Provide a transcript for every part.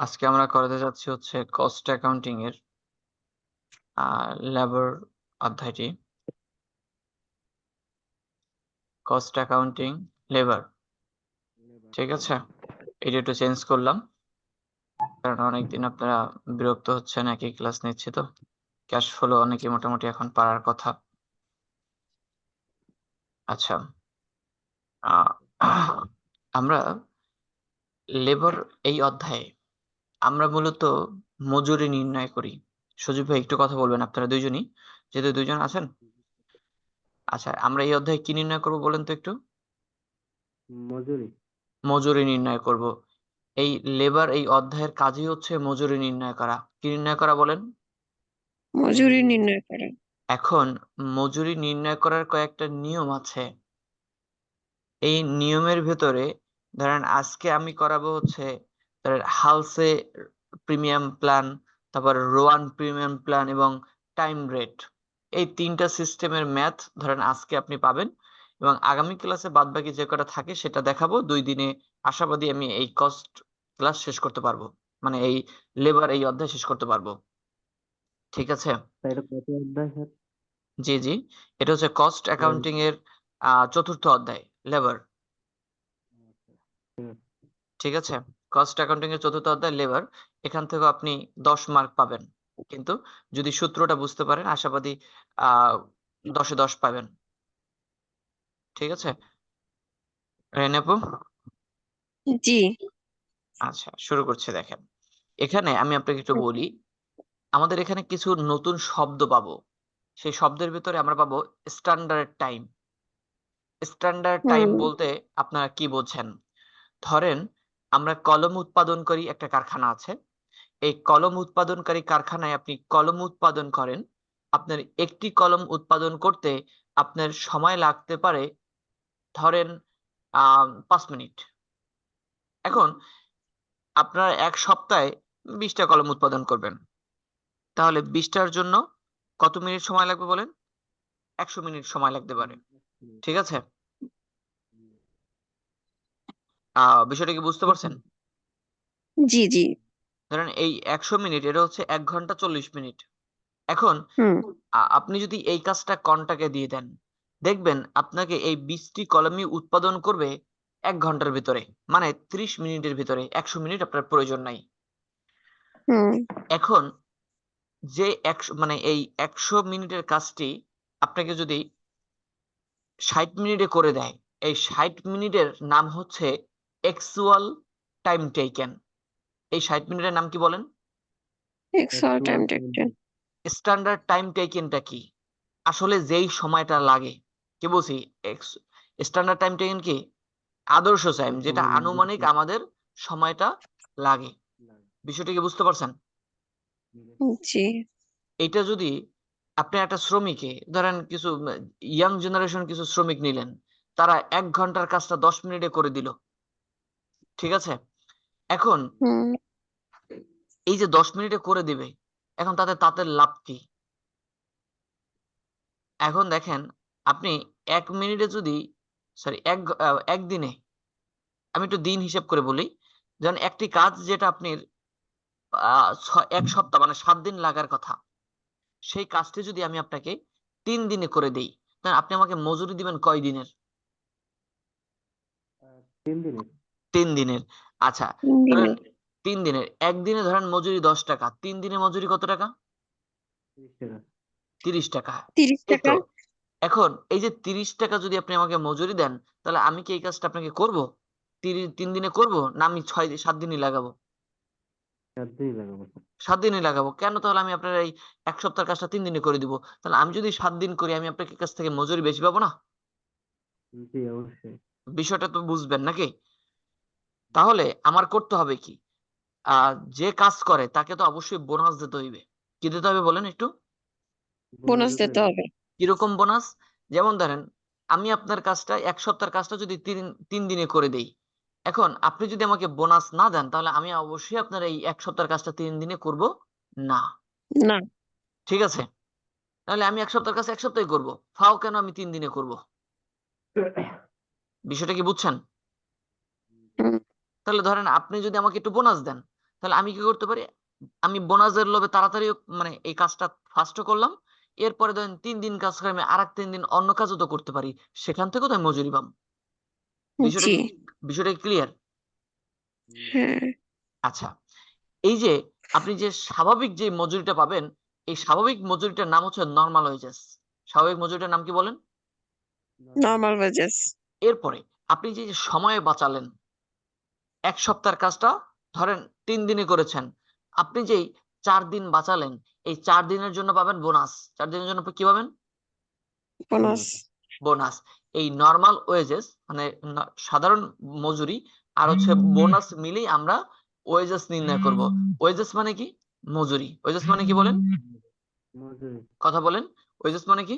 আজকে আমরা করাতে যাচ্ছি হচ্ছে কস্ট অ্যাকাউন্টিং এর লেবার অধ্যায়টি। কস্ট অ্যাকাউন্টিং লেবার, ঠিক আছে। এটা একটু চেঞ্জ করলাম কারণ অনেকদিন আপনারা বিরক্ত হচ্ছেন, একই ক্লাস নিচ্ছি তো। ক্যাশ ফ্লো অনেকে মোটামুটি এখন পারার কথা। আচ্ছা, আমরা লেবার এই অধ্যায়ে আমরা মূলত মজুরি নির্ণয় করি। সুজীব ভাই একটু কথা বলবেন, আপনারা দুইজনই যেহেতু দুইজন আছেন। আচ্ছা, আমরা এই অধ্যায়ে কি নির্ণয় করবো বলেন তো একটু। মজুরি মজুরি নির্ণয় করব। এই লেবার এই অধ্যায়ের কাজই হচ্ছে মজুরি নির্ণয় করা। কি নির্ণয় করা বলেন? মজুরি নির্ণয় করা। এখন মজুরি নির্ণয় করার কয়েকটা নিয়ম আছে। এই নিয়মের ভেতরে ধরেন আজকে আমি করাবো হচ্ছে ধরেন হালসে প্রিমিয়াম প্ল্যান, তারপর রোয়ান প্রিমিয়াম প্ল্যান এবং টাইম রেট। এই তিনটা সিস্টেমের ম্যাথ ধরেন আজকে আপনি পাবেন এবং আগামী ক্লাসে বাদবাকি যে কটা থাকে সেটা দেখাবো। 2 দিনে আশাবাদী আমি এই কস্ট ক্লাস শেষ করতে পারবো, মানে এই লেবার এই অধ্যায় শেষ করতে পারবো, ঠিক আছে। এটা কত অধ্যায় স্যার? জি জি, এটা হচ্ছে কস্ট অ্যাকাউন্টিং এর চতুর্থ অধ্যায়, লেবার, ঠিক আছে। কস্ট অ্যাকাউন্টিং এর চতুর্থ অধ্যায় লেবার। এখান থেকে আপনি 10 মার্ক পাবেন, কিন্তু যদি সূত্রটা বুঝতে পারেন আশাবাদী 10-এ 10 পাবেন, ঠিক আছে। রেনেপু, জি। আচ্ছা শুরু করছে। দেখেন এখানে আমি আপনাকে একটু বলি, আমাদের এখানে কিছু নতুন শব্দ পাবো। সেই শব্দের ভিতরে আমরা পাবো স্ট্যান্ডার্ড টাইম। স্ট্যান্ডার্ড টাইম বলতে আপনারা কি বোঝেন? ধরেন আমরা কলম উৎপাদনকারী একটা কারখানা আছে। এই কলম উৎপাদনকারী কারখানায় আপনি কলম উৎপাদন করেন। আপনার একটি কলম উৎপাদন করতে আপনার সময় লাগতে পারে ধরেন 5 মিনিট। এখন আপনারা 1 সপ্তাহে 20টা কলম উৎপাদন করবেন, তাহলে 20টার জন্য কত মিনিট সময় লাগবে বলেন? 100 মিনিট সময় লাগতে পারে, ঠিক আছে। বিষয়টা কি বুঝতে পারছেন? জি জি। ধরেন এই 100 মিনিট এটা হচ্ছে 1 ঘন্টা 40 মিনিট। এখন আপনি যদি এই কাজটা কনটাকে দিয়ে দেন, দেখবেন আপনাকে এই 20টি কলমই উৎপাদন করবে 1 ঘন্টার ভিতরে, মানে 30 মিনিটের ভিতরে। 100 মিনিট আপনার প্রয়োজন নাই। এখন যে 100 মানে এই 100 মিনিটের কাজটি আপনাকে যদি 60 মিনিটে করে দেয়, এই 60 মিনিটের নাম হচ্ছে অ্যাকচুয়াল টাইম টেকেন। এই 60 মিনিটের নাম কি বলেন? Extra time taken. Standard time টেকেনটা কি? আসলে যেই সময়টা লাগে, কি বলছি, স্ট্যান্ডার্ড টাইম টেকেন কি? আদর্শ টাইম, যেটা আনুমানিক আমাদের সময়টা লাগে। বিষয়টা কি বুঝতে পারছেন? জি। এটা যদি আপনি একটা শ্রমিকে ধরেন, কিছু ইয়াং জেনারেশন কিছু শ্রমিক নিলেন, তারা 1 ঘন্টার কাজটা 10 মিনিটে করে দিল, ঠিক আছে। এখন এই যে 10 মিনিটে করে দিবে, এখন তাদের লাভ কি? এখন দেখেন আপনি 1 মিনিটে যদি, সরি, একদিনে, আমি একটু দিন হিসেব করে বলি, যেমন একটি কাজ যেটা আপনার 1 সপ্তাহ মানে 7 দিন লাগার কথা, সেই কাজটি যদি আমি আপনাকে 3 দিনে করে দেই, তাহলে আপনি আমাকে মজুরি দিবেন কয় দিনের? 3 দিনের। 3 দিনের। আচ্ছা, ধরেন 3 দিনের, একদিনে ধরেন মজুরি 10 টাকা, 3 দিনে মজুরি কত টাকা? 30 টাকা। 30 টাকা। 30 এই টাকা। তো, এখন এই যে 30 টাকা যদি আপনি আমাকে মজুরি দেন, তাহলে আমি কি এই কাজটা আপনাকে করব 3 দিনে করব, না আমি 7 দিনই লাগাবো? 7 দিনই লাগাবো স্যার। 7 দিনই লাগাবো। কেন? তাহলে আমি আপনার এই 1 সপ্তাহের কাজটা 3 দিনে করে দিব। তাহলে আমি যদি 7 দিন করি, আমি আপনার কাছ থেকে মজুরি বেশি পাবো না? জি অবশ্যই। বিষয়টা তো বুঝবেন নাকি? তাহলে আমার করতে হবে কি? যে কাজ করে তাকে তো অবশ্যই বোনাস দিতে হইবে। কি দিতে হবে বলেন একটু? বোনাস দিতে হবে। কিরকম বোনাস? যেমন ধরেন আমি আপনার কাজটা 1 সপ্তাহের কাজটা যদি 3 দিনে করে দেই, এখন আপনি যদি আমাকে বোনাস না দেন, তাহলে আমি অবশ্যই আপনার এই 1 সপ্তাহের কাজটা 3 দিনে করব না, না। ঠিক আছে। তাহলে আমি 1 সপ্তাহের কাজ 1 সপ্তাহে করব, ফাও কেন আমি 3 দিনে করব? বিষয়টা কি বুঝছেন? তাহলে ধরেন আপনি যদি আমাকে একটু বোনাস দেন, তাহলে আমি কি করতে পারি, আমি বোনাসের লোভে তাড়াতাড়ি মানে এই কাজটা ফার্স্টও করলাম, এরপরে ধরেন 3 দিন কাজ করে আমি আরেক 3 দিন অন্য কাজও তো করতে পারি, সেখান থেকেও তো আমি মজুরি পাবো। বিষয়টা জি, কি বিষয়টা ক্লিয়ার? হ্যাঁ, আচ্ছা, এই যে আপনি যে স্বাভাবিক যে মজুরিটা পাবেন, এই স্বাভাবিক মজুরিটার নাম হচ্ছে নরমাল ওয়েজেস। স্বাভাবিক মজুরিটার নাম কি বলেন? Normal wages. এরপরে আপনি যে যে সময় বাঁচালেন, 1 সপ্তাহের কাজটা ধরেন 3 দিনে করেছেন, আপনি যেই 4 দিন বাঁচালেন, এই 4 দিনের জন্য পাবেন বোনাস। 4 দিনের জন্য কি পাবেন? বোনাস। বোনাস। এই নরমাল ওয়েজেস মানে সাধারণ মজুরি আর হচ্ছে বোনাস মিলেই আমরা ওয়েজেস নির্ণয় করব। ওয়েজেস মানে কি? মজুরি। ওয়েজেস মানে কি বলেন? মজুরি। কথা বলেন। ওয়েজেস মানে কি?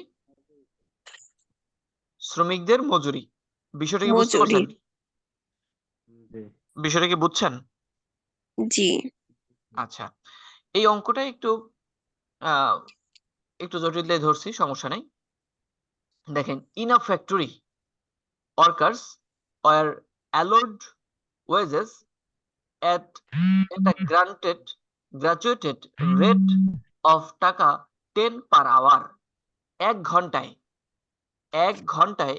শ্রমিকদের মজুরি। বিষয়টা কি বুঝতে মজুরি। পারছেন? জি। বিষয়টা কি বুঝছেন? জি, আচ্ছা, এই অঙ্কটা আহ একটু জটিলতায় ধরছি, সমস্যা নেই। দেখেন, in a factory workers were allowed wages at a graduated rate of টাকা 10 per hour। 1 ঘন্টায় 1 ঘন্টায়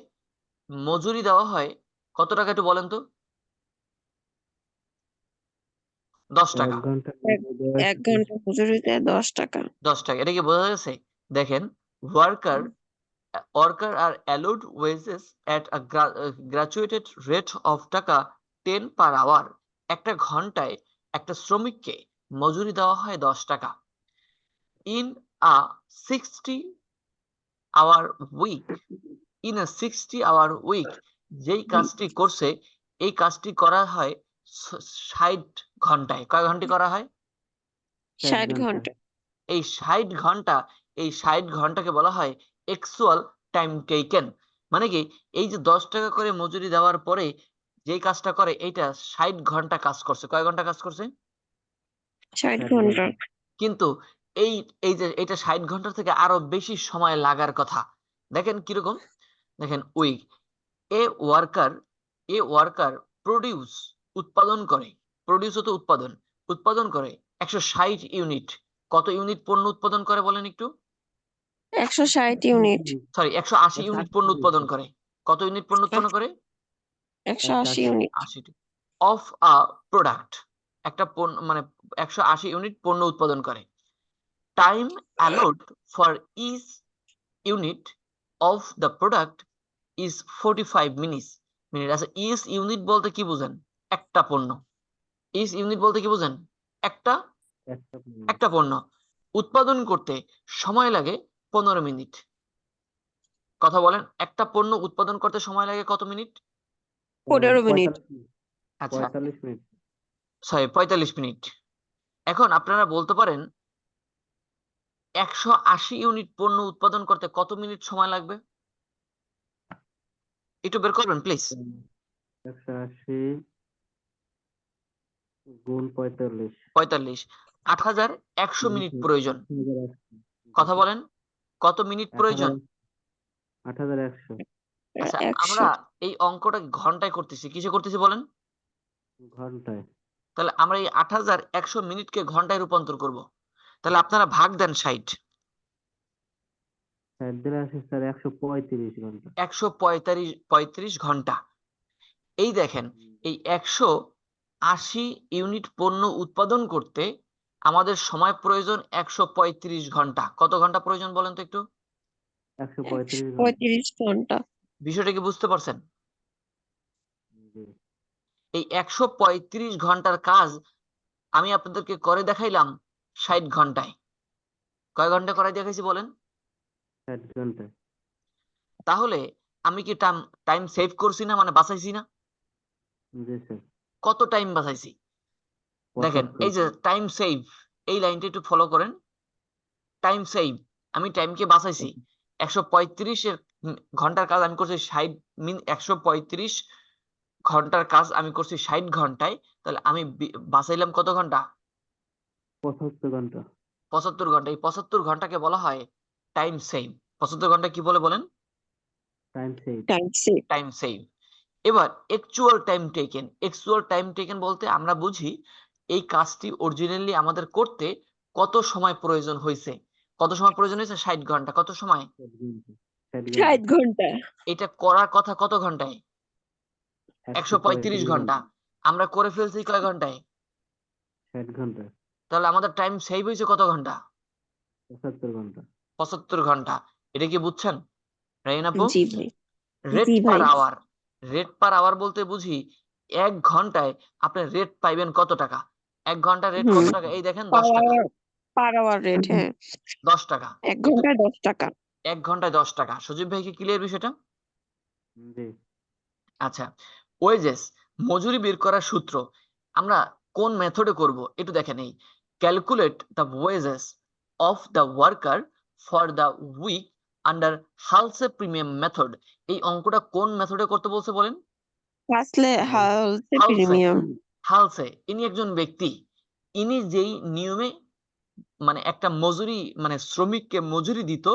মজুরি দেওয়া হয় কত টাকা, একটু বলেন তো? 10 এক টাকা। ঘন্টা এক এক ঘন্টা মজুরিতে 10 টাকা। 10 টাকা, এটা কি বোঝা গেছে? দেখেন, worker worker are allowed wages at a graduated rate of টাকা 10 পার আওয়ার। একটা ঘন্টায় একটা শ্রমিককে মজুরি দেওয়া হয় 10 টাকা। In a 60 hour week, in a 60 hour week, যেই কাজটি করছে এই কাজটি করা হয় 60 ঘন্টায়। কয় ঘন্টা করা হয়? 60 ঘন্টা। ঘন্টা। এই 60 ঘন্টা, এই 60 ঘন্টাকে বলা হয় অ্যাকচুয়াল টাইম টেকেন। মানে কি, এই যে 10 টাকা করে মজুরি দেওয়ার পরে যেই কাজটা করে এইটা 60 ঘন্টা কাজ করছে। কয় ঘন্টা কাজ করছে? 60 60 ঘন্টা। ঘন্টা। কিন্তু এই এই যে এটা 60 ঘন্টার থেকে আরো বেশি সময় লাগার কথা। দেখেন কিরকম, দেখেন week, a worker a worker produce উৎপাদন করে, প্রডিউস হতে উৎপাদন, উৎপাদন করে 160 ইউনিট। কত ইউনিট পণ্য উৎপাদন করে বলেন একটু? 160 ইউনিট। সরি, 180 ইউনিট পণ্য উৎপাদন করে। কত ইউনিট পণ্য উৎপন্ন করে? 180 ইউনিট। 80 of a product. একটা পণ্য মানে 180 ইউনিট পণ্য উৎপাদন করে। Time allot for each unit of the product is 45 minute. আচ্ছা, ইচ ইউনিট বলতে কি বুঝেন? একটা পণ্য। ইচ ইউনিট বলতে কি বুঝেন? একটা একটা পণ্য। একটা পণ্য উৎপাদন করতে সময় লাগে 15 মিনিট। কথা বলেন, একটা পণ্য উৎপাদন করতে সময় লাগে কত মিনিট? 15 মিনিট। 45 মিনিট। আচ্ছা, 45 মিনিট। Sorry 45 minute. এখন আপনারা বলতে পারেন 180 ইউনিট পণ্য উৎপাদন করতে কত মিনিট সময় লাগবে? একটু বের করবেন প্লিজ। 180 গুণ 45। 45, 8100 মিনিট প্রয়োজন। কথা বলেন, কত মিনিট প্রয়োজন? 8100। আচ্ছা, 100 আমরা এই অঙ্কটা ঘন্টায় করতেছি, কিসে করতেছি বলেন? ঘন্টায়। তাহলে আমরা এই 8100 মিনিটকে ঘন্টায় রূপান্তর করব। তাহলে আপনারা ভাগ দেন 60। 60 দিনে আসে স্যার 135 ঘন্টা। 135 ঘন্টা। এই দেখেন, এই 180 ইউনিট পণ্য উৎপাদন করতে আমাদের সময় প্রয়োজন 135 ঘন্টা। কত ঘন্টা প্রয়োজন বলেন তো একটু? 135 ঘন্টা। 35 ঘন্টা। বিষয়টা কি বুঝতে পারছেন? জি। এই 135 ঘন্টার কাজ আমি আপনাদেরকে করে দেখাইলাম 60 ঘন্টায়। কয় ঘন্টা করে দেখাইছি বলেন? 60 ঘন্টায়। তাহলে আমি কি টাইম সেভ করছি না, মানে বাঁচাইছি না? জি স্যার। কত টাইম বাঁচাইছি? দেখেন, 75। এই যে টাইম সেভ, এই লাইনটা একটু ফলো করেন। টাইম সেভ, আমি টাইমকে বাঁচাইছি। 135 ঘন্টার কাজ আমি করছি 60 135 ঘন্টার কাজ আমি করছি 60 ঘন্টায়। তাহলে আমি বাঁচাইলাম কত ঘন্টা? 75 ঘন্টা। 75 ঘন্টা। এই 75 ঘন্টাকে বলা হয় টাইম সেভ। 75 ঘন্টা কি বলে বলেন? Time save. Time save. Time save. এবার actual time taken. Actual time taken বলতে আমরা বুঝি এই কাজটি অরিজিনালি আমাদের করতে কত সময় প্রয়োজন হয়েছে? কত সময় প্রয়োজন হয়েছে? 60 ঘন্টা। কত সময়? 60 ঘন্টা 60 ঘন্টা এটা করার কথা কত ঘন্টায়? 135 ঘন্টা। আমরা করে ফেলছি কয় ঘন্টায়? 60 ঘন্টা তাহলে আমাদের টাইম সেভ হয়েছে কত ঘন্টা? 75 ঘন্টা 75 ঘন্টা। এটা কি বুঝছেন রাইন আপু? জি ভাই রেট জি পার ভাই আওয়ার। রেট পার আওয়ার বলতে বুঝি 1 ঘন্টায় আপনি রেট পাইবেন কত টাকা? 1 ঘন্টা রেট কত হুম টাকা? এই দেখেন 10 পার টাকা। আওয়ার পার আওয়ার রেট হ্যাঁ 10 টাকা। 1 ঘন্টায় 10 টাকা 1 ঘন্টায় 10 টাকা। সজীব ভাই কি ক্লিয়ার বিষয়টা? জি আচ্ছা, ওয়েজেস মজুরি বের করার সূত্র আমরা কোন মেথডে করব একটু দেখে নেই। Calculate the wages of the worker for the week under Halsey premium method. এই অঙ্কটা কোন মেথডে করতে বলছে বলেন? আসলে হালসে হালসে। প্রিমিয়াম হালসে ইনি একজন ব্যক্তি, ইনি যেই নিয়মে মানে একটা মজুরি মানে শ্রমিককে মজুরি দিত,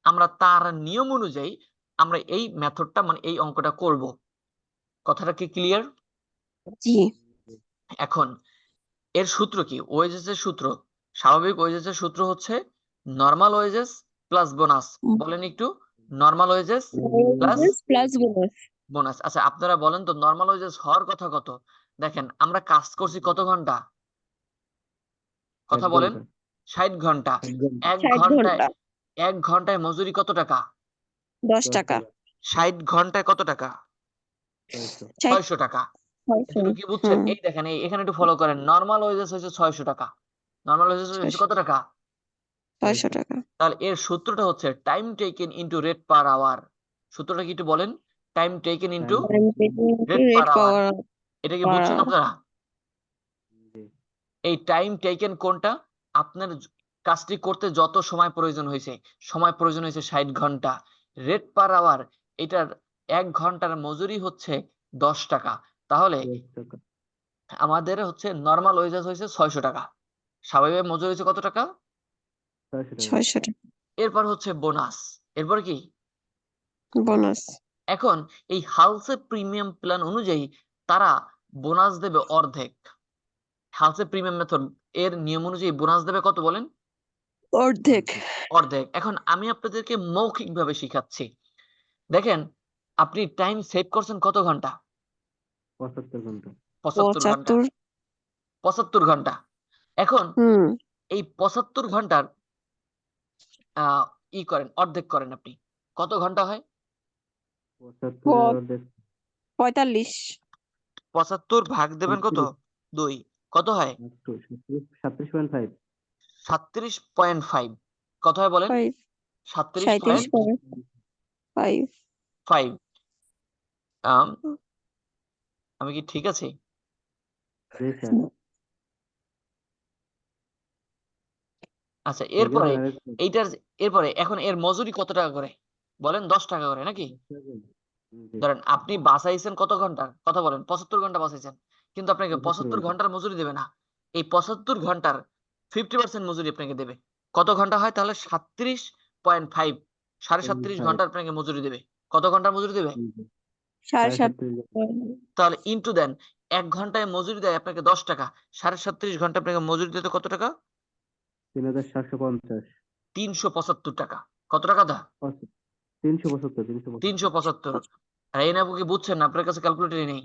আমরা তার নিয়ম অনুযায়ী আমরা এই মেথডটা মানে এই অঙ্কটা করব। কথাটা কি ক্লিয়ার? জি এখন এর সূত্র কি? ওয়েজেস এর সূত্র, স্বাভাবিক ওয়েজেস এর সূত্র হচ্ছে নরমাল ওয়েজেস প্লাস বোনাস। বলেন একটু, normal wages plus plus bonus bonus. আচ্ছা আপনারা বলেন তো নরমাল ওয়েজেস হওয়ার কথা কত? দেখেন আমরা কাজ করছি কত ঘন্টা? 60 কথা বলেন। ঘন্টা 60 ঘন্টা। 60 ঘন্টা 1 60 ঘন্টায় ঘন্টা 1 ঘন্টায় মজুরি কত টাকা? 10 10 টাকা টাকা 60 ঘন্টায় কত টাকা? 600 60 600 টাকা। 600 এটুকু কি বুঝছেন? হুম এই দেখেন এখানে একটু ফলো করেন। নরমাল ওয়েজেস হচ্ছে 600 টাকা। নরমাল ওয়েজেস হচ্ছে 600 কত টাকা? 600 টাকা তাহলে এর সূত্রটা হচ্ছে time taken into rate per hour. সূত্রটা কি একটু বলেন? Time taken into time time taking rate rate per hour. পাওয়ার এটা কি পার বুঝছেন আপনারা? জি এই টাইম টেকেন কোনটা? আপনার কাজটি করতে যত সময় প্রয়োজন হয়েছে, সময় প্রয়োজন হয়েছে 60 ঘন্টা। রেট পার আওয়ার এটার 1 ঘন্টার মজুরি হচ্ছে 10 টাকা। তাহলে 10 টাকা আমাদের হচ্ছে নরমাল ওয়েজেস হয়েছে 600 টাকা। স্বাভাবিক মজুরি হয়েছে কত টাকা? 600 টাকা 600 টাকা এরপর হচ্ছে বোনাস। এরপর কি? বোনাস এখন এই হালসে প্রিমিয়াম প্ল্যান অনুযায়ী তারা বোনাস দেবে অর্ধেক। হালসে প্রিমিয়াম মেথড এর নিয়ম অনুযায়ী বোনাস দেবে কত বলেন? অর্ধেক অর্ধেক অর্ধেক। এখন আমি আপনাদেরকে মৌখিকভাবে শিখাচ্ছি। দেখেন আপনি টাইম সেভ করছেন কত ঘন্টা? 75 ঘন্টা 75 ঘন্টা। 75 75 ঘন্টা। এখন হুম এই 75 ঘন্টার আহ করেন অর্ধেক করেন আপনি। কত ঘন্টা হয়? 75 এর অর্ধেক 45 75 ভাগ দেবেন কত? 37 2। কত হয়? 37.5 37.5। কত হয় বলেন? 5 37.5। 37.5 আমি কি ঠিক আছি? জি স্যার আচ্ছা দেখে এরপরে বলেন এইটার এরপরে এখন এর মজুরি কত টাকা করে? বলেন 10 টাকা করে নাকি? জি ধরেন আপনি বাঁচাইছেন কত ঘন্টা? কথা বলেন 75 ঘন্টা বাঁচাইছেন। কিন্তু আপনাকে 75 75 ঘন্টা ঘন্টার মজুরি দেবে না। এই 75 ঘন্টার 50% মজুরি আপনাকে দেবে। কত ঘন্টা হয় তাহলে? 37.5। 37.5 ঘন্টা আপনাকে মজুরি দেবে। কত ঘন্টার মজুরি দেবে? 37 তাহলে ইনটু দেন। 1 ঘন্টায় মজুরি দেয় আপনাকে 10 টাকা। 37.5 ঘন্টা আপনাকে মজুরি দিতে কত টাকা? 3750 375 টাকা। কত টাকা দা? 375 375। আর এই নাবু কি বুঝছেন না? আপনার কাছে ক্যালকুলেটরই নেই।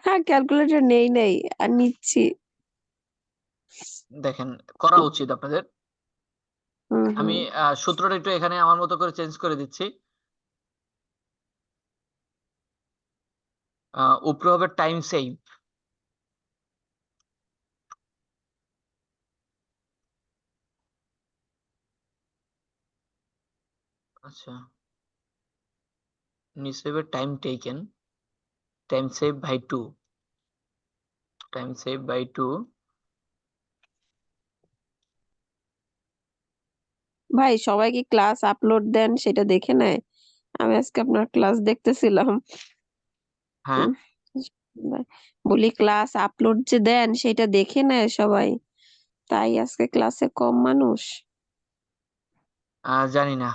হ্যাঁ ক্যালকুলেটর নেই আর নিচ্ছি দেখেন করা উচিত আপনাদের। হুম আমি হুম সূত্রটা একটু এখানে আমার মতো করে চেঞ্জ করে দিচ্ছি। উপরে হবে টাইম সেভ। আচ্ছা নিচে হবে time taken, time save by 2, time save by 2। ভাই সবাই কি ক্লাস আপলোড দেন সেটা দেখে নেয় আমি আজকে আপনার ক্লাস দেখতেছিলাম হ্যাঁ বলি ক্লাস আপলোড যে দেন সেটা দেখে নেয় সবাই তাই আজকে ক্লাসে কম মানুষ জানি না।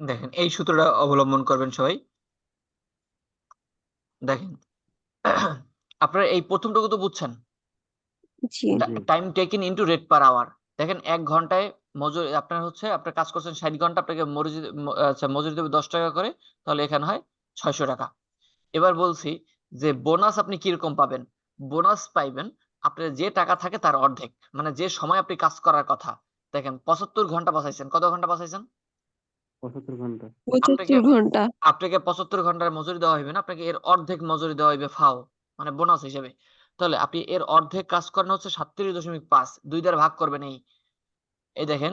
দেখেন এই সূত্রটা অবলম্বন করবেন সবাই। দেখেন আপনারা এই প্রথমটুকু তো বুঝছেন, জি জি time taken into rate per hour. দেখেন 1 ঘন্টায় মজুরি আপনার হচ্ছে, আপনার কাজ করছেন 60 ঘন্টা, আপনাকে মজুরি দেবে 10 টাকা করে, তাহলে এখানে হয় 600 টাকা। এবার বলছি যে বোনাস আপনি কিরকম পাবেন। বোনাস পাইবেন আপনার যে টাকা থাকে তার অর্ধেক, মানে যে সময় আপনি কাজ করার কথা। দেখেন 75 ঘন্টা বাঁচাইছেন, কত ঘন্টা বাঁচাইছেন? 75 ঘন্টা। 75 75 ঘন্টা। আপনাকে 75 ঘন্টার মজুরি দেওয়া হইবে না, আপনাকে এর অর্ধেক মজুরি দেওয়া হইবে ফাও, মানে বোনাস হিসেবে। তাহলে আপনি এর অর্ধেক কাজ করেন হচ্ছে 37.5, 2 দ্বারা ভাগ করবেন। এই দেখেন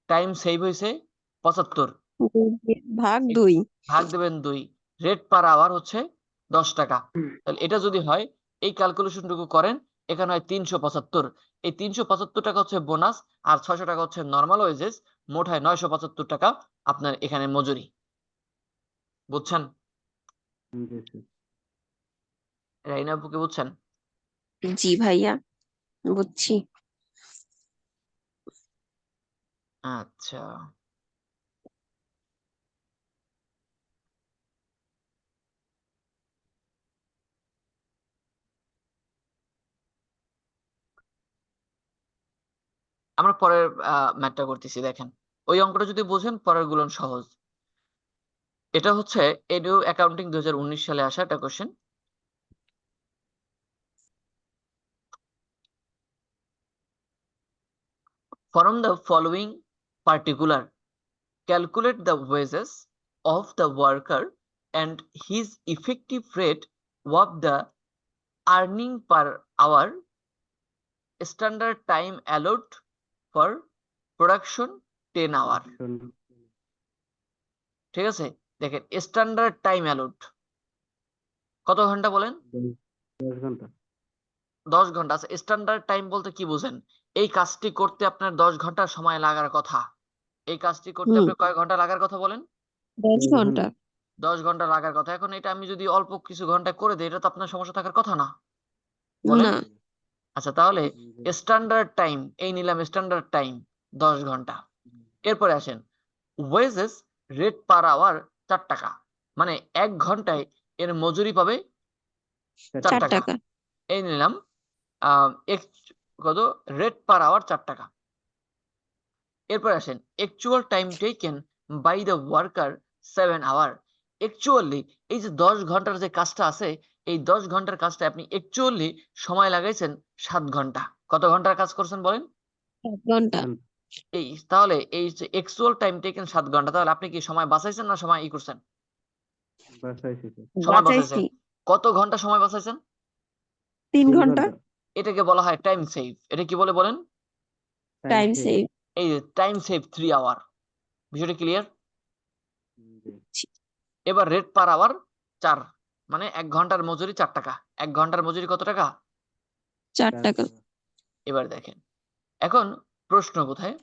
টাইম সেভ হয়েছে 75, ভাগ এই 2। ভাগ দেবেন 2, রেট পার আওয়ার হচ্ছে 10 টাকা। তাহলে এটা যদি হয়, এই ক্যালকুলেশনটুকু করেন, এখানে হয় 375। এই 375 টাকা হচ্ছে বোনাস, আর 600 টাকা হচ্ছে নর্মাল ওয়েজেস। মোট হয় 975 টাকা আপনার এখানে মজুরি। বুঝছেন? জি স্যার। রাইনা আপুকে বুঝছেন? জি ভাইয়া, বুঝছি। আচ্ছা, আমরা পরের ম্যাথটা করতেছি। দেখেন ওই অঙ্কটা যদি বোঝেন, পরের গুলো সহজ। এটা হচ্ছে এডু অ্যাকাউন্টিং 2019 সালে আসা একটা question. From the following particular, calculate the wages of the worker and his effective rate of the earning per hour, standard time allowed for production 10 hour। ঠিক আছে, দেখেন স্ট্যান্ডার্ড টাইম অ্যালোড কত ঘন্টা বলেন? 10 ঘন্টা। 10 ঘন্টা। আচ্ছা, স্ট্যান্ডার্ড টাইম বলতে কি বুঝেন? এই কাজটি করতে আপনার 10 ঘন্টা সময় লাগার কথা। এই কাজটি করতে হুম, আপনার কয় ঘন্টা লাগার কথা বলেন? 10 10 ঘন্টা। ঘন্টা। 10 ঘন্টা লাগার কথা। এখন এটা আমি যদি অল্প কিছু ঘন্টায় করে দিই, এটা তো আপনার সমস্যা থাকার কথা না, বলেন? না। আচ্ছা, তাহলে জি। স্ট্যান্ডার্ড টাইম এই নিলাম, স্ট্যান্ডার্ড টাইম 10 ঘন্টা। এরপরে আসেন ওয়েজেস, রেট পার আওয়ার 4 টাকা, মানে 1 ঘন্টায় এর মজুরি পাবে 4 4 টাকা। টাকা। এই নিলাম কত, রেট পার আওয়ার 4 টাকা। এরপর আসেন actual time taken by the worker 7 hour. Actually এই যে 10 ঘন্টার যে কাজটা আছে, এই 10 ঘন্টার কাজটা আপনি অ্যাকচুয়ালি সময় লাগাইছেন 7 ঘন্টা। কত ঘন্টার কাজ করছেন বলেন? 7 ঘন্টা। এই তাহলে এই যে অ্যাকচুয়াল টাইম টেকেন 7 ঘন্টা, তাহলে আপনি কি সময় বাঁচাইছেন না সময় করছেন? বাসাইছি স্যার। সময় বাঁচাইছেন। বাঁচাইছি। কত ঘন্টা সময় বাঁচাইছেন? 3 3 ঘন্টা। ঘন্টা। এটাকে বলা হয় টাইম সেভ। এটা কি বলে বলেন? Time time save. সেভ। এই টাইম সেভ 3 আওয়ার। বিষয়টা ক্লিয়ার? জি। এবার রেট পার আওয়ার 4, মানে 1 ঘন্টার মজুরি 4 টাকা। 1 ঘন্টার মজুরি কত টাকা? 4 4 টাকা। টাকা। এবার দেখেন এখন প্রশ্ন কোথায়?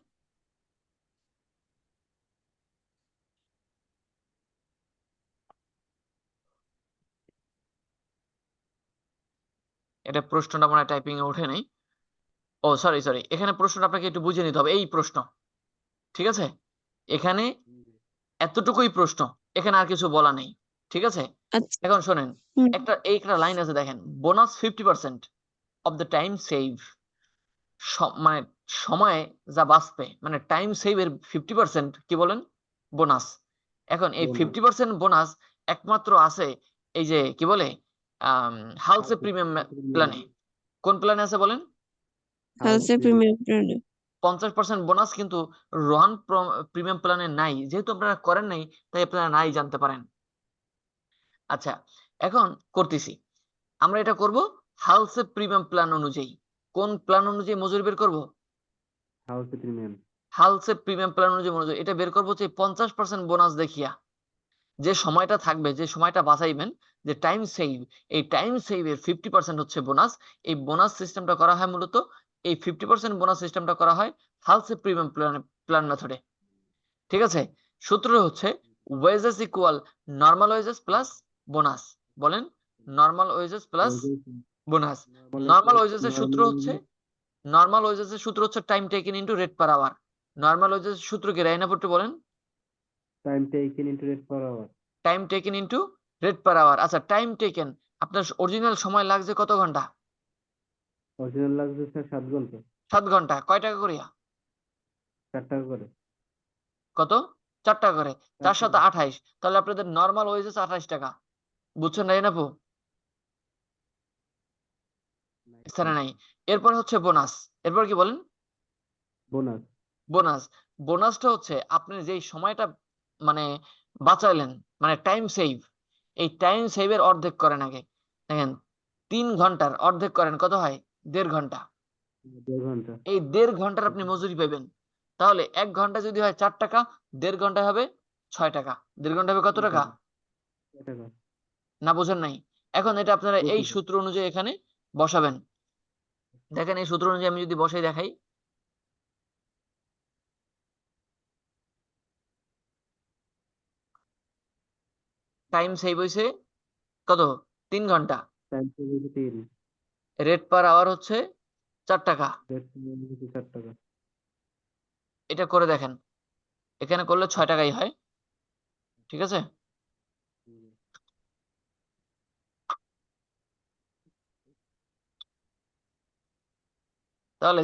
এটা প্রশ্নটা মনে হয় টাইপিং এ ওঠে নাই। ও সরি সরি, এখানে প্রশ্নটা আপনাকে একটু বুঝে নিতে হবে। এই প্রশ্ন, ঠিক আছে? এখানে এতটুকুই প্রশ্ন, এখানে আর কিছু বলা নেই, ঠিক আছে? আচ্ছা। এখন শোনেন, হুম। একটা লাইন আছে দেখেন, bonus 50% of the time save. মানে সময়ে যা বাঁচবে, মানে টাইম সেভ এর 50% কি বলেন? বোনাস। এখন এই বোনাস। 50% বোনাস একমাত্র আছে এই যে কি বলে হাউসে প্রিমিয়াম প্ল্যানে। কোন প্ল্যানে আছে বলেন? হাউসে প্রিমিয়াম প্ল্যানে। 50% বোনাস কিন্তু রোহান প্রিমিয়াম প্ল্যানে নাই। যেহেতু আপনারা করেন নাই, তাই আপনারা নাই জানতে পারেন। আচ্ছা, এখন করতেছি, আমরা এটা করব হাউসে প্রিমিয়াম প্ল্যান অনুযায়ী। কোন প্ল্যান অনুযায়ী মজুরি বের করব? হাউসে প্রিমিয়াম। হাউসে প্রিমিয়াম প্ল্যান অনুযায়ী মজুরি এটা বের করবো হচ্ছে 50% বোনাস দেখিয়া। যে সময়টা থাকবে, যে সময়টা বাঁচাইবেন, যে টাইম সেভ, এই টাইম সেভ এর 50% হচ্ছে বোনাস। এই বোনাস সিস্টেমটা করা হয় মূলত, এই 50% বোনাস সিস্টেমটা করা হয় হাউসে প্রিমিয়াম প্ল্যান মেথডে। ঠিক আছে? সূত্র হচ্ছে wages equal normal wages plus bonus. বলেন, normal wages plus bonus. Normal wages এর সূত্র হচ্ছে, নর্মাল ওয়েজেস এর সূত্র হচ্ছে time taken into rate per hour. Normal wages এর সূত্র কি রাইনা পড়তে বলেন? Time taken into rate per hour. Time taken into rate per hour. আচ্ছা, টাইম টেকেন আপনার অরিজিনাল সময় লাগছে কত ঘন্টা? অরিজিনাল লাগছে স্যার 7 ঘন্টা। 7 ঘন্টা। কয় টাকা করিয়া? 4 টাকা করে। কত? 4 টাকা করে। 4 4 টাকা। 7 28। তাহলে আপনাদের নরমাল ওয়েজেস 28 টাকা। বুঝছেন না আপু? স্যার নাই। এরপর হচ্ছে বোনাস। এরপর কি বলেন? বোনাস। বোনাস। বোনাসটা হচ্ছে আপনি যেই সময়টা মানে বাঁচাইলেন, মানে টাইম সেভ, এই টাইম সেভের অর্ধেক করেন আগে। দেখেন 3 ঘন্টার অর্ধেক করেন কত হয়? 1.5 ঘন্টা। 1.5 ঘন্টা। এই 1.5 ঘন্টার আপনি মজুরি পাবেন। তাহলে 1 ঘন্টা যদি হয় 4 টাকা, 1.5 ঘন্টায় হবে 6 টাকা। 1.5 ঘন্টা হবে কত 6 টাকা? টাকা। 6 টাকা। না বোঝেন নাই? এখন এটা আপনারা এই বুঝছি। সূত্র অনুযায়ী এখানে বসাবেন। দেখেন এই সূত্র অনুযায়ী আমি যদি বসাই দেখাই, টাইম সেভ হইছে কত? 3 ঘন্টা। Time taken 3। Rate per hour হচ্ছে 4 টাকা। রেট পার আওয়ার 4 টাকা। এটা করে দেখেন। এখানে করলে 6 টাকাই হয়। ঠিক আছে? তাহলে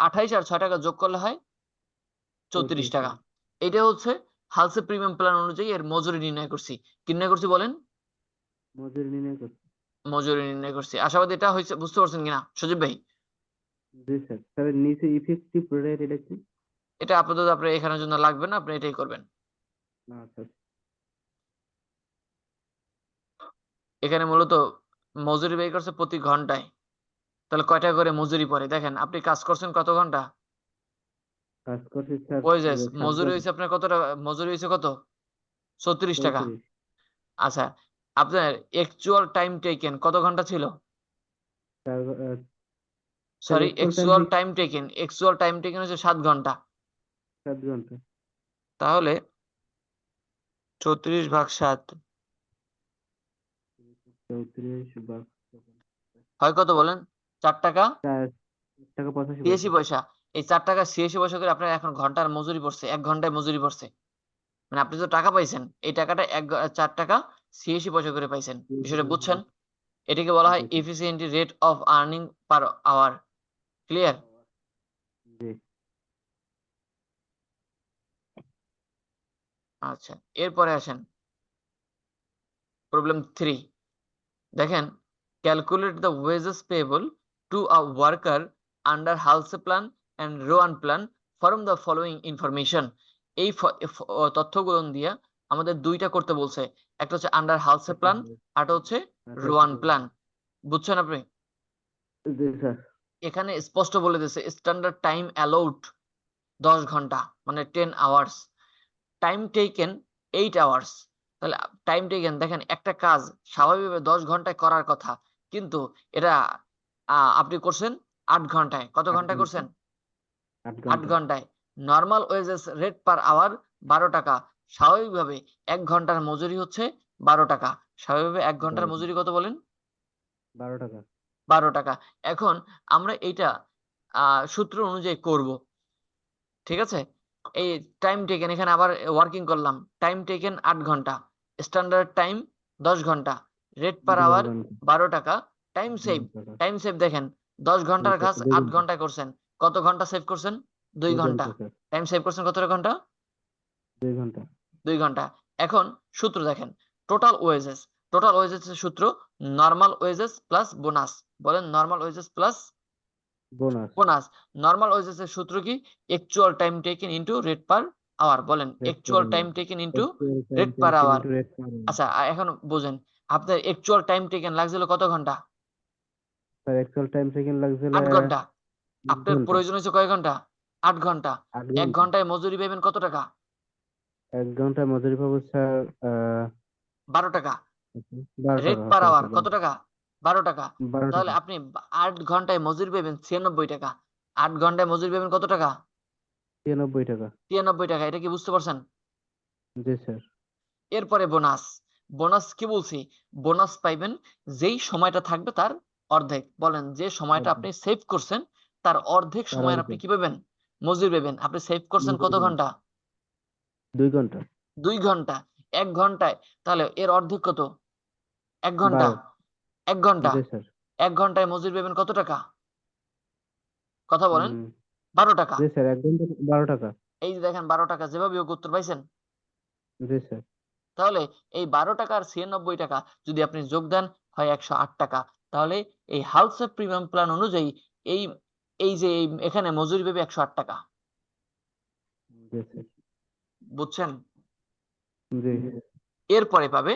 28 আর 6 টাকা যোগ করলে হয় 34 টাকা। টাকা। এটা হচ্ছে হালসে প্রিমিয়াম প্ল্যান অনুযায়ী এর মজুরি নির্ণয় করছি। কি নির্ণয় করছি বলেন? মজুরি নির্ণয় করতে। মজুরি নির্ণয় করছি। আশাবাদী এটা হয়েছে, বুঝতে পারছেন কিনা সজীব ভাই? জি স্যার। স্যার নিচে ইফেক্টিভ রেট এটা কি? এটা আপাতত আপনার এখানের জন্য লাগবে না, আপনি এটাই করবেন। আচ্ছা। এখানে মূলত মজুরি ব্যয় করছে প্রতি ঘন্টায়। তাহলে কয় টাকা করে মজুরি পড়ে দেখেন। আপনি কাজ করছেন কত ঘন্টা? কাজ করছি স্যার ওয়েজেস 7 মজুরি ঘন্টা। হয়েছে আপনার কত টাকা? মজুরি হয়েছে কত? 34 টাকা। 34। আচ্ছা, আপনার অ্যাকচুয়াল টাইম টেকেন কত ঘন্টা ছিল? Sir sir sorry, actual actual time taken হচ্ছে 7 ঘন্টা। 7 ঘন্টা। তাহলে 34/7 34 ভাগ হয় কত বলেন? 4 টাকা 4 টাকা 85 86 পয়সা। পয়সা। এই 4 টাকা 86 পয়সা করে আপনার এখন ঘন্টার মজুরি পড়ছে, 1 ঘন্টায় মজুরি পড়ছে। মানে আপনি তো টাকা পাইছেন, এই টাকাটা 4 টাকা 86 পয়সা করে পাইছেন। বিষয়টা বুঝছেন? এটাকে বলা হয় efficiency rate of earning per hour. Clear? জি। আচ্ছা, এরপরে আসেন প্রবলেম 3। দেখেন, calculate the wages payable to a worker under Halsey plan and Rowan plan from the following information. এই তথ্যগুলো দিয়ে আমাদের দুইটা করতে বলছে। একটা হচ্ছে আন্ডার হালসে প্ল্যান, আরটা হচ্ছে রোয়ান প্ল্যান। বুঝছেন আপনি? জি স্যার। এখানে স্পষ্ট বলে দিয়েছে স্ট্যান্ডার্ড টাইম অ্যালাউড 10 ঘন্টা, মানে 10 আওয়ার্স। Time taken 8 hours. তাহলে টাইম টেকেন দেখেন, একটা কাজ স্বাভাবিকভাবে 10 ঘন্টায় করার কথা, কিন্তু এটা আপনি করছেন 8 ঘন্টায়। কত 8 ঘন্টায় ঘন্টা। করছেন? 8 8 ঘন্টা। ঘন্টায়। Normal wages rate per hour 12 টাকা। স্বাভাবিকভাবে 1 ঘন্টার মজুরি হচ্ছে 12 টাকা। স্বাভাবিকভাবে 1 ঘন্টার 12 মজুরি কত বলেন? 12 টাকা। 12 টাকা। এখন আমরা এইটা সূত্র অনুযায়ী করব। ঠিক আছে? এই টাইম টেকেন এখানে আবার ওয়ার্কিং করলাম। টাইম টেকেন 8 ঘন্টা, স্ট্যান্ডার্ড টাইম 10 ঘন্টা, রেট পার 12 আওয়ার ঘন্টা। 12 টাকা। টাইম সেভ, 12 টাকা। টাইম সেভ দেখেন 10 ঘন্টার কাজ 2 8 ঘন্টা। ঘন্টায় করছেন। কত ঘন্টা সেভ করছেন? 2 2 ঘন্টা। ঘন্টা স্যার। টাইম সেভ করছেন কতটা ঘন্টা? 2 ঘন্টা। 2 ঘন্টা। এখন সূত্র দেখেন, টোটাল ওয়েজেস। টোটাল ওয়েজেস এর সূত্র নরমাল ওয়েজেস প্লাস বোনাস। বলেন normal wages plus bonus. Bonus. Normal wages এর সূত্র কি? Actual time taken into rate per hour. বলেন rate per actual time hour. Taken into actual time rate per taken hour. Into rate per hour. আচ্ছা, এখন বুঝেন, আপনার actual time taken লাগছিল কত ঘন্টা? স্যার অ্যাকচুয়াল টাইম সেকেন্ড লাগছিল 8 ঘন্টা। 8 আপনার ঘন্টা। প্রয়োজন হয়েছে কয় ঘন্টা? 8 ঘন্টা। 8 1 ঘন্টা। ঘন্টায় মজুরি পাবেন কত টাকা? 1 ঘন্টায় মজুরি পাবো স্যার 12 টাকা। 12 রেট টাকা। পার আচ্ছা আওয়ার আচ্ছা কত টাকা? 12 টাকা। 12 তাহলে টাকা। আপনি 8 ঘন্টায় মজুরি পাবেন 96 টাকা। 8 ঘন্টায় মজুরি পাবেন কত টাকা? 93 টাকা। 93 টাকা। এটা কি বুঝতে পারছেন? জি স্যার। এরপরে বোনাস। বোনাস কি বলছি? বোনাস পাইবেন যেই সময়টা থাকবে তার অর্ধেক। বলেন যে সময়টা আপনি সেভ করছেন তার অর্ধেক তার সময়ের আপনি অর্ধেক। কি পাবেন? মজুরি পাবেন। আপনি সেভ করছেন মজুরি কত পাবো ঘন্টা? 2 ঘন্টা। 2 ঘন্টা, 1 ঘন্টায় তাহলে এর অর্ধেক কত? 1 ঘন্টা, 12। 1 ঘন্টা, জি স্যার। 1 ঘন্টায় মজুরি পাবেন কত টাকা? কথা বলেন। হুম 12 টাকা। জি স্যার, 1 ঘন্টা 12 টাকা। এই যে দেখেন 12 টাকা, যেভাবে হোক উত্তর পাইছেন। জি স্যার। তাহলে এই 12 টাকা আর 96 টাকা যদি আপনি যোগ দেন হয় 108 টাকা। তাহলে এই হালসা প্রিমিয়াম প্ল্যান অনুযায়ী এই এই যে এখানে মজুরি পাবে 108 টাকা। জি স্যার। বুঝছেন? জি। এরপরে পাবে,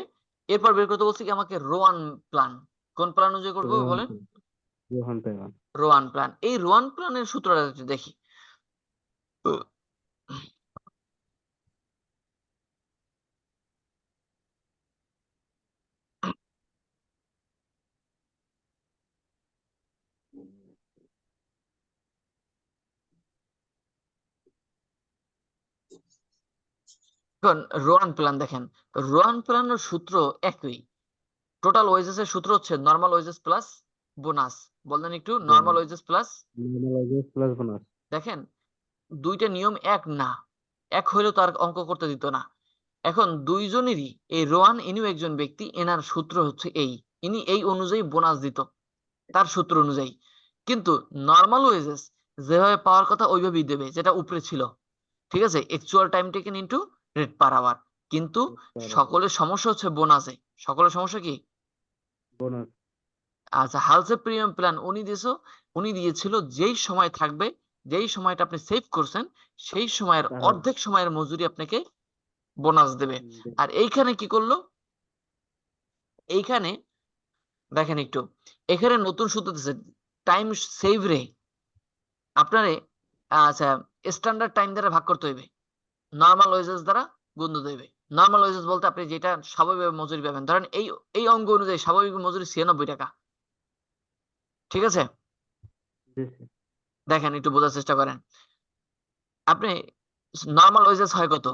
এরপর বের করতে বলছি কি আমাকে রোয়ান প্ল্যান। কোন প্ল্যান অনুযায়ী করবো রোহন বলেন? রোহন পেমান। Rowan plan. এই রোয়ান প্ল্যানের সূত্রটা একটু দেখি। এখন রোয়ান প্ল্যান দেখেন, রোয়ান প্ল্যানের সূত্র একই। টোটাল ওয়েজেস এর সূত্র হচ্ছে নরমাল ওয়েজেস প্লাস বোনাস। বলেন একটু, normal wages plus. Normal plus bonus. দেখেন দুইটা নিয়ম এক না, এক হইলেও তার অঙ্ক করতে দিত না। এখন দুইজনেরই এই রোয়ান ইনিও একজন ব্যক্তি, এনার সূত্র হচ্ছে এই, ইনি এই অনুযায়ী বোনাস দিত তার সূত্র অনুযায়ী। কিন্তু নর্মাল ওয়েজেস যেভাবে পাওয়ার কথা ওইভাবেই দেবে, যেটা উপরে ছিল। ঠিক আছে, actual time taken into rate per hour. কিন্তু সকলের সমস্যা হচ্ছে বোনাসে। সকলের সমস্যা কি? বোনাস। আচ্ছা, হালসে প্রিমিয়াম প্ল্যান উনি দিয়েছিল যেই সময় থাকবে, যেই সময়টা আপনি সেভ করছেন সেই সময়ের অর্ধেক সময়ের মজুরি আপনাকে বোনাস দেবে। আর এইখানে কি করলো? এইখানে দেখেন একটু, এখানে নতুন সূত্র দিচ্ছে টাইম সেভ রে আপনারে আচ্ছা স্ট্যান্ডার্ড টাইম দ্বারা ভাগ করতে হইবে, নরমাল ওয়েজেস দ্বারা গুণ দিতে হইবে। নরমাল ওয়েজেস বলতে আপনি যেটা স্বাভাবিকভাবে মজুরি পাবেন, ধরেন এই অঙ্ক অনুযায়ী স্বাভাবিক মজুরি 96 টাকা। ঠিক আছে, জি স্যার। দেখেন একটু বোঝার চেষ্টা করেন। আপনি নরমাল ওয়েজেস হয় কত?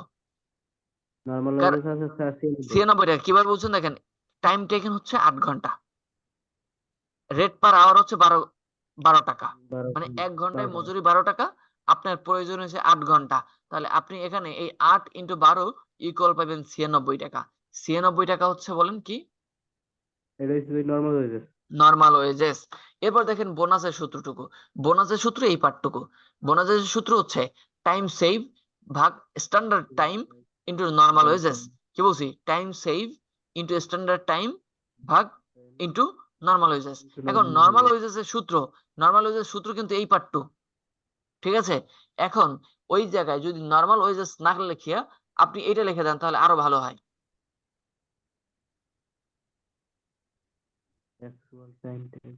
নর্মাল ওয়েজেস আছে স্যার 96। 96 টাকা। কিভাবে বলছেন দেখেন, টাইম টেকেন হচ্ছে 8 ঘন্টা, রেট পার আওয়ার হচ্ছে 12 টাকা। 12 মানে 1 12 ঘন্টায় টাকা। মজুরি 12 টাকা, আপনার প্রয়োজন হচ্ছে 8 ঘন্টা। তাহলে আপনি এখানে এই 8 ইন্টু 12 ইকুয়াল পাবেন 96 টাকা। 96 টাকা হচ্ছে বলেন কি? এটা হচ্ছে নর্মাল ওয়েজেস। Normal wages. এরপর দেখেন বোনাসের সূত্রটুকু। বোনাসের সূত্র এই পার্টটুকু। বোনাসের সূত্র হচ্ছে টাইম সেভ ভাগ standard time into normal wages. কি বলছি? Time save into standard time ভাগ ইন্টু নরমাল ওয়েজেস। এখন নরমাল ওয়েজেস এর সূত্র, নরমাল ওয়েজেস সূত্র কিন্তু এই পার্টটু। ঠিক আছে, এখন ওই জায়গায় যদি নরমাল ওয়েজেস না লিখিয়া আপনি এটা লিখে দেন তাহলে আরো ভালো হয়। Actual time take.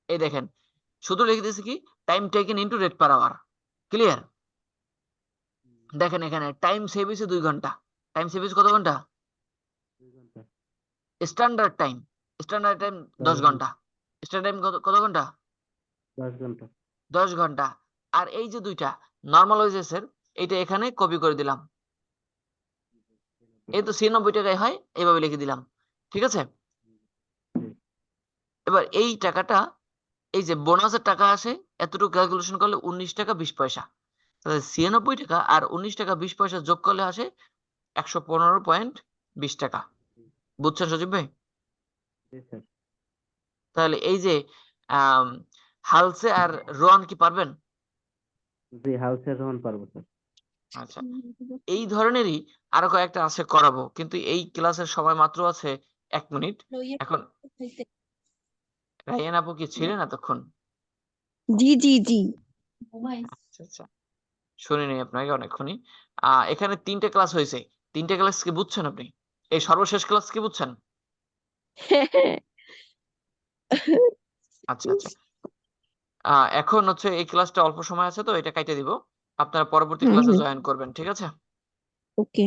এই দেখেন সূত্র লিখে দিয়েছি কি, time taken into rate per hour. Clear? দেখেন এখানে টাইম সেভ হয়েছে 2 ঘন্টা। টাইম সেভ হয়েছে কত ঘন্টা? 2 ঘন্টা। স্ট্যান্ডার্ড টাইম, স্ট্যান্ডার্ড টাইম 10 ঘন্টা। স্ট্যান্ডার্ড টাইম কত ঘন্টা? 10 ঘন্টা। 10 ঘন্টা। আর এই যে দুইটা নরমাল ওয়েজেসের, এটা এখানে কপি করে দিলাম। এই তো 96 টাকায় হয়, এইভাবে লিখে দিলাম। ঠিক আছে, এবার এই টাকাটা, এই যে বোনাসের টাকা আসে এতটুকু ক্যালকুলেশন করলে 19 টাকা 20 পয়সা। তাহলে 96 টাকা আর 19 টাকা 20 পয়সা যোগ করলে আসে 115.20 টাকা। বুঝছেন সজীব ভাই? জি স্যার। তাহলে এই যে আম, হালসে আর রোয়ান কি পারবেন? জি হাউসে রোহন পারবো স্যার। আচ্ছা, এই ধরনেরই আরো কয়েকটা আছে করাবো, কিন্তু এই ক্লাসের সময় মাত্র আছে 1 মিনিট। এখন রাইয়ান আপু কি ছিলেন এতক্ষণ? জি জি জি। আচ্ছা আচ্ছা, শুনিনি আপনাকে অনেকক্ষণই। এখানে 3টে ক্লাস হয়েছে। 3টে ক্লাস কি বুঝছেন আপনি? এই সর্বশেষ ক্লাস কি বুঝছেন? আচ্ছা আচ্ছা, এখন হচ্ছে এই ক্লাসটা অল্প সময় আছে তো এটা কাইটে দিব, আপনারা পরবর্তী ক্লাসে জয়েন করবেন। ঠিক আছে? ওকে।